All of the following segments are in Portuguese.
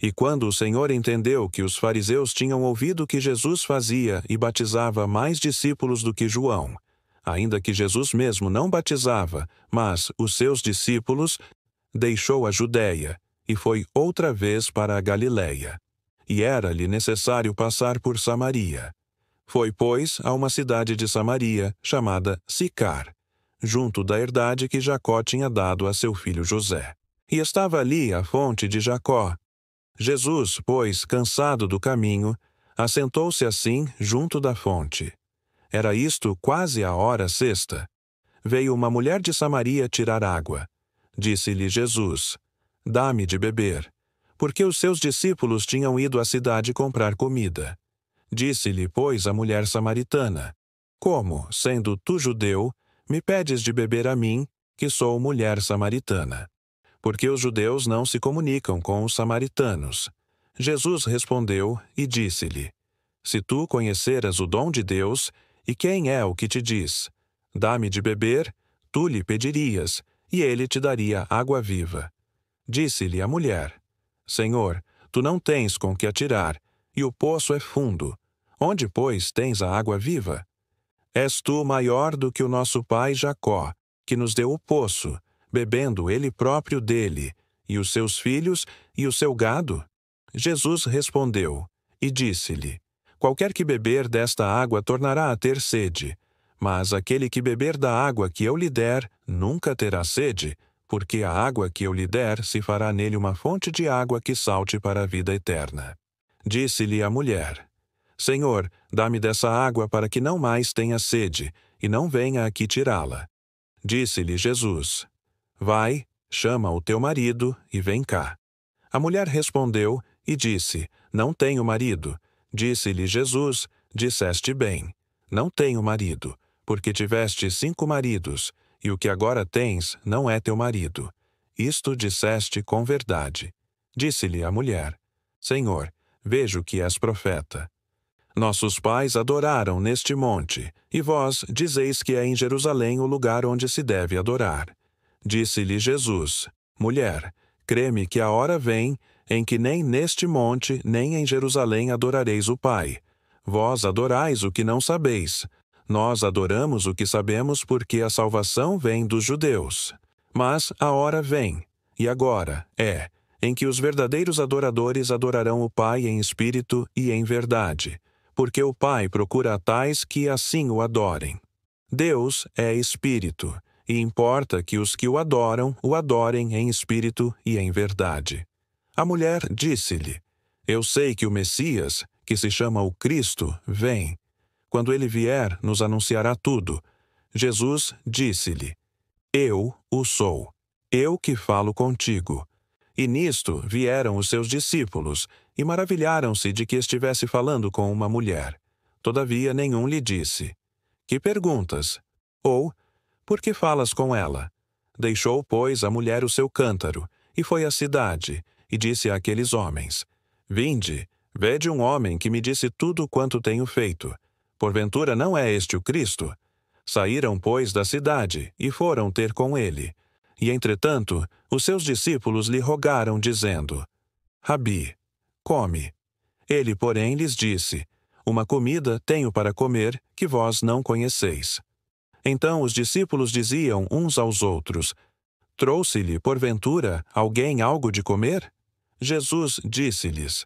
E quando o Senhor entendeu que os fariseus tinham ouvido que Jesus fazia e batizava mais discípulos do que João, ainda que Jesus mesmo não batizava, mas os seus discípulos, deixou a Judéia e foi outra vez para a Galiléia. E era-lhe necessário passar por Samaria. Foi, pois, a uma cidade de Samaria, chamada Sicar, junto da herdade que Jacó tinha dado a seu filho José. E estava ali a fonte de Jacó. Jesus, pois, cansado do caminho, assentou-se assim junto da fonte. Era isto quase a hora sexta. Veio uma mulher de Samaria tirar água. Disse-lhe Jesus: Dá-me de beber, porque os seus discípulos tinham ido à cidade comprar comida. Disse-lhe, pois, a mulher samaritana: Como, sendo tu judeu, me pedes de beber a mim, que sou mulher samaritana? Porque os judeus não se comunicam com os samaritanos. Jesus respondeu e disse-lhe: Se tu conheceras o dom de Deus, e quem é o que te diz: Dá-me de beber, tu lhe pedirias, e ele te daria água viva. Disse-lhe a mulher: Senhor, tu não tens com que atirar, e o poço é fundo. Onde, pois, tens a água viva? És tu maior do que o nosso pai Jacó, que nos deu o poço, bebendo ele próprio dele, e os seus filhos e o seu gado? Jesus respondeu e disse-lhe: Qualquer que beber desta água tornará a ter sede, mas aquele que beber da água que eu lhe der nunca terá sede, porque a água que eu lhe der se fará nele uma fonte de água que salte para a vida eterna. Disse-lhe a mulher: Senhor, dá-me dessa água para que não mais tenha sede, e não venha aqui tirá-la. Disse-lhe Jesus: Vai, chama o teu marido e vem cá. A mulher respondeu e disse: Não tenho marido. Disse-lhe Jesus: Disseste bem, não tenho marido, porque tiveste 5 maridos, e o que agora tens não é teu marido. Isto disseste com verdade. Disse-lhe a mulher: Senhor, vejo que és profeta. Nossos pais adoraram neste monte, e vós dizeis que é em Jerusalém o lugar onde se deve adorar. Disse-lhe Jesus: Mulher, crê-me que a hora vem em que nem neste monte nem em Jerusalém adorareis o Pai. Vós adorais o que não sabeis. Nós adoramos o que sabemos, porque a salvação vem dos judeus. Mas a hora vem, e agora em que os verdadeiros adoradores adorarão o Pai em espírito e em verdade, porque o Pai procura tais que assim o adorem. Deus é espírito, e importa que os que o adorem em espírito e em verdade. A mulher disse-lhe: Eu sei que o Messias, que se chama o Cristo, vem. Quando ele vier, nos anunciará tudo. Jesus disse-lhe: Eu o sou, eu que falo contigo. E nisto vieram os seus discípulos, e maravilharam-se de que estivesse falando com uma mulher. Todavia nenhum lhe disse: Que perguntas? Ou, por que falas com ela? Deixou, pois, a mulher o seu cântaro, e foi à cidade, e disse àqueles homens: Vinde, vede um homem que me disse tudo quanto tenho feito. Porventura não é este o Cristo? Saíram, pois, da cidade, e foram ter com ele. E, entretanto, os seus discípulos lhe rogaram, dizendo: Rabi, come. Ele, porém, lhes disse: Uma comida tenho para comer, que vós não conheceis. Então os discípulos diziam uns aos outros: Trouxe-lhe, porventura, alguém algo de comer? Jesus disse-lhes: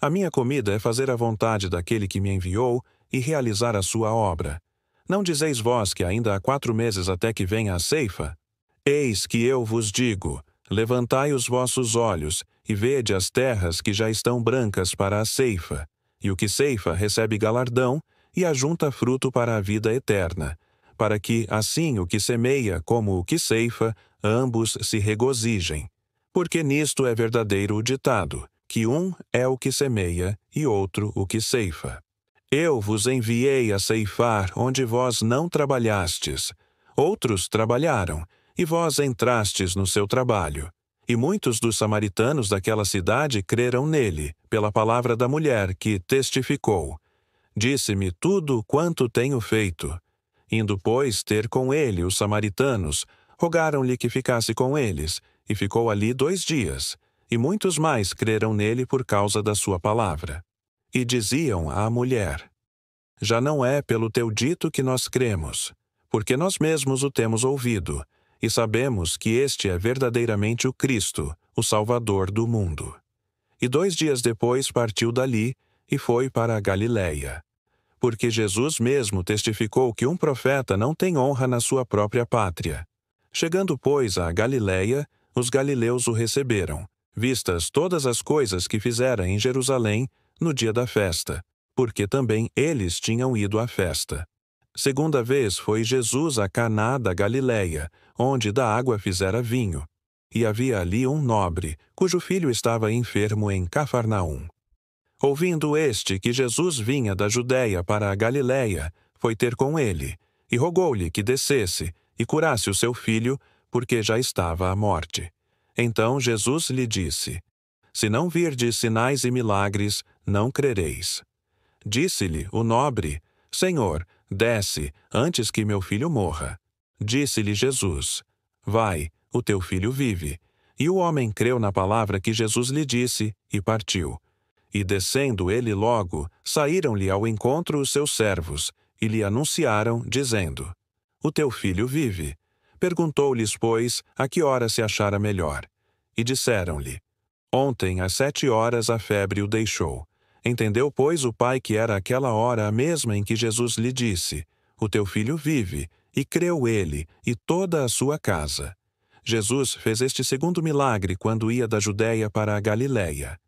A minha comida é fazer a vontade daquele que me enviou e realizar a sua obra. Não dizeis vós que ainda há 4 meses até que venha a ceifa? Eis que eu vos digo: levantai os vossos olhos e vede as terras que já estão brancas para a ceifa. E o que ceifa recebe galardão e ajunta fruto para a vida eterna, para que, assim, o que semeia como o que ceifa, ambos se regozijem. Porque nisto é verdadeiro o ditado, que um é o que semeia e outro o que ceifa. Eu vos enviei a ceifar onde vós não trabalhastes. Outros trabalharam, e vós entrastes no seu trabalho. E muitos dos samaritanos daquela cidade creram nele, pela palavra da mulher, que testificou: Disse-me tudo quanto tenho feito. Indo, pois, ter com ele os samaritanos, rogaram-lhe que ficasse com eles, e ficou ali 2 dias. e muitos mais creram nele por causa da sua palavra. E diziam à mulher: Já não é pelo teu dito que nós cremos, porque nós mesmos o temos ouvido, e sabemos que este é verdadeiramente o Cristo, o Salvador do mundo. E 2 dias depois partiu dali e foi para a Galiléia. Porque Jesus mesmo testificou que um profeta não tem honra na sua própria pátria. Chegando, pois, à Galiléia, os galileus o receberam, vistas todas as coisas que fizera em Jerusalém no dia da festa, porque também eles tinham ido à festa. Segunda vez foi Jesus a Caná da Galiléia, onde da água fizera vinho. E havia ali um nobre, cujo filho estava enfermo em Cafarnaum. Ouvindo este que Jesus vinha da Judéia para a Galiléia, foi ter com ele, e rogou-lhe que descesse e curasse o seu filho, porque já estava à morte. Então Jesus lhe disse: Se não virdes sinais e milagres, não crereis. Disse-lhe o nobre: Senhor, desce, antes que meu filho morra. Disse-lhe Jesus: Vai, o teu filho vive. E o homem creu na palavra que Jesus lhe disse, e partiu. E descendo ele logo, saíram-lhe ao encontro os seus servos, e lhe anunciaram, dizendo: O teu filho vive. Perguntou-lhes, pois, a que hora se achara melhor. E disseram-lhe: Ontem, às 7 horas, a febre o deixou. Entendeu, pois, o pai que era aquela hora a mesma em que Jesus lhe disse: O teu filho vive, e creu ele, e toda a sua casa. Jesus fez este segundo milagre quando ia da Judéia para a Galiléia.